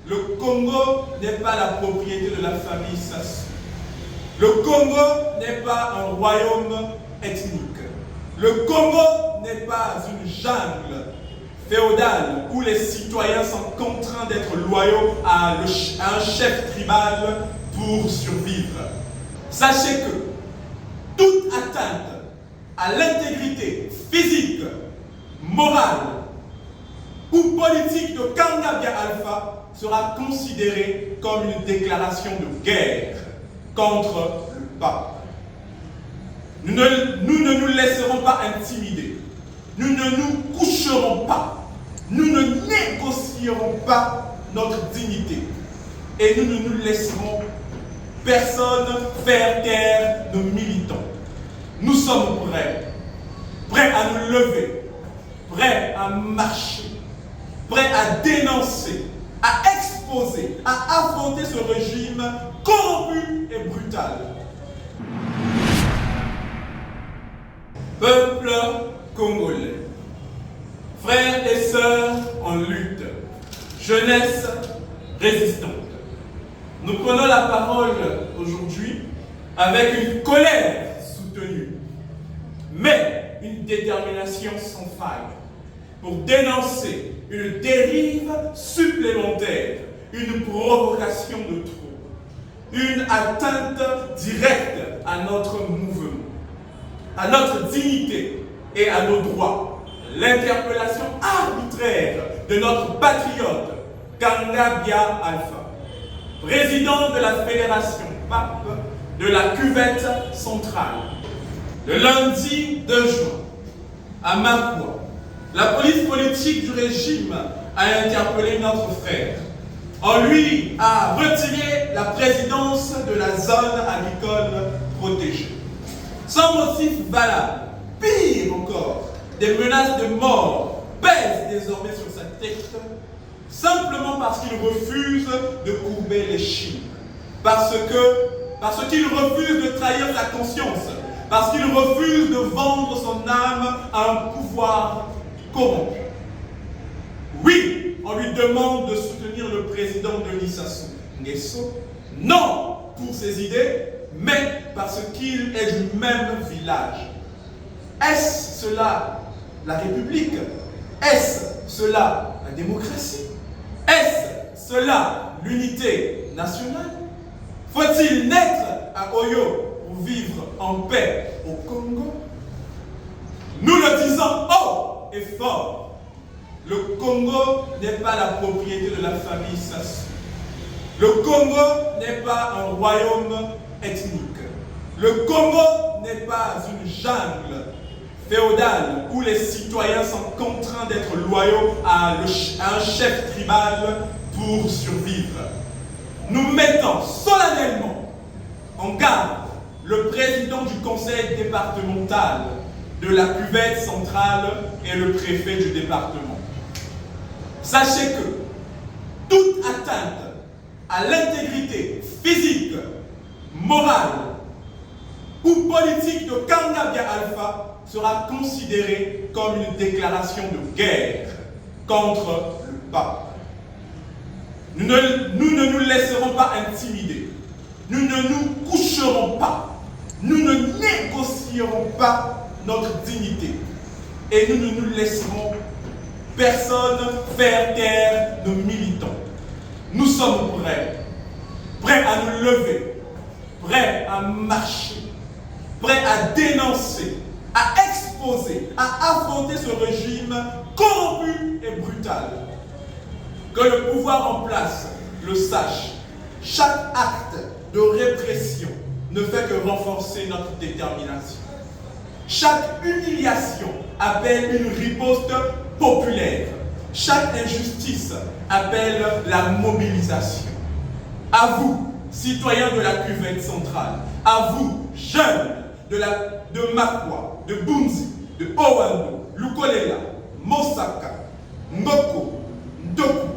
Le Congo n'est pas la propriété de la famille Sassou. Le Congo n'est pas un royaume ethnique. Le Congo n'est pas une jungle féodale où les citoyens sont contraints d'être loyaux à un chef tribal pour survivre. Sachez que toute atteinte à l'intégrité physique, morale ou politique de Kangabia Alpha sera considérée comme une déclaration de guerre contre le pape. Nous ne nous laisserons pas intimider. Nous ne nous coucherons pas. Nous ne négocierons pas notre dignité. Et nous ne nous laisserons personne faire taire nos militants. Nous sommes prêts à nous lever, prêts à marcher, prêts à dénoncer, à exposer, à affronter ce régime corrompu et brutal. Peuple congolais, frères et sœurs en lutte, jeunesse résistante, nous prenons la parole aujourd'hui avec une colère soutenue, mais une détermination sans faille pour dénoncer une dérive supplémentaire, une provocation de trop, une atteinte directe à notre mouvement, à notre dignité et à nos droits. L'interpellation arbitraire de notre patriote Kangabia Alpha, président de la Fédération Pape de la cuvette centrale. Le lundi 2 juin, à Makwa, la police politique du régime a interpellé notre frère. On lui a retiré la présidence de la zone agricole protégée. Sans motif valable, pire encore, des menaces de mort pèsent désormais sur sa tête, simplement parce qu'il refuse de courber les chines, parce qu'il refuse de trahir sa conscience, parce qu'il refuse de vendre son âme à un pouvoir corrompu. Oui, on lui demande de soutenir le président Denis Sassou Nguesso, non pour ses idées, mais parce qu'il est du même village. Est-ce cela la République? Est-ce cela la démocratie? Est-ce cela l'unité nationale? Faut-il naître à Oyo pour vivre en paix au Congo? Nous le disons haut et fort. Le Congo n'est pas la propriété de la famille Sassou. Le Congo n'est pas un royaume ethnique. Le Congo n'est pas une jungle féodale où les citoyens sont contraints d'être loyaux à un chef tribal pour survivre. Nous mettons solennellement en garde le président du conseil départemental de la cuvette centrale et le préfet du département. Sachez que toute atteinte à l'intégrité physique, morale ou politique de Kangabia Alpha sera considérée comme une déclaration de guerre contre le pape. Nous ne nous laisserons pas intimider. Nous ne nous coucherons pas. Nous ne négocierons pas notre dignité. Et nous ne nous laisserons personne faire taire nos militants. Nous sommes prêts à nous lever, prêts à marcher, prêts à dénoncer, à exposer, à affronter ce régime corrompu et brutal. Que le pouvoir en place le sache, chaque acte de répression ne fait que renforcer notre détermination. Chaque humiliation appelle une riposte populaire. Chaque injustice appelle la mobilisation. À vous, citoyens de la cuvette centrale, à vous, jeunes de Makwa, de Bunzi, de Owando, Lukolela, Mosaka, Ngoko, Ndoku,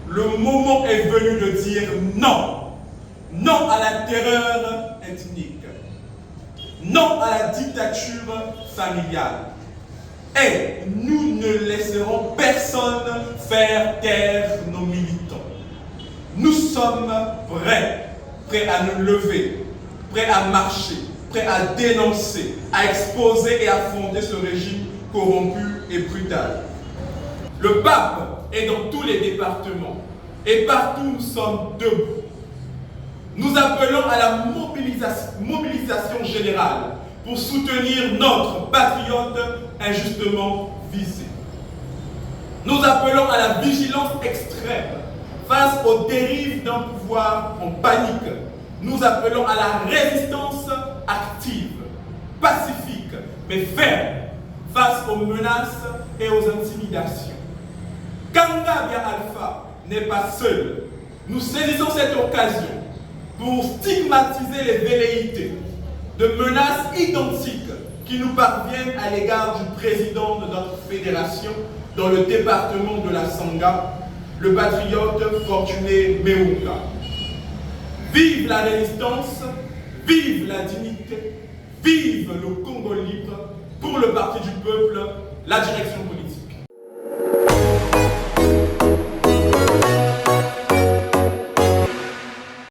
le moment est venu de dire non. Non à la terreur ethnique. Non à la dictature familiale. Et nous ne laisserons personne faire taire nos militants. Nous sommes prêts à nous lever, prêts à marcher, prêts à dénoncer, à exposer et affronter ce régime corrompu et brutal. Le pape est dans tous les départements et partout nous sommes debout. Nous appelons à la mobilisation générale pour soutenir notre patriote injustement visé. Nous appelons à la vigilance extrême face aux dérives d'un pouvoir en panique. Nous appelons à la résistance active, pacifique, mais ferme face aux menaces et aux intimidations. Kanga Bia Alpha n'est pas seul. Nous saisissons cette occasion pour stigmatiser les velléités de menaces identiques qui nous parviennent à l'égard du président de notre fédération dans le département de la Sangha, le patriote Fortuné Meunga. Vive la résistance, vive la dignité, vive le Congo libre, pour le Parti du peuple, la direction politique.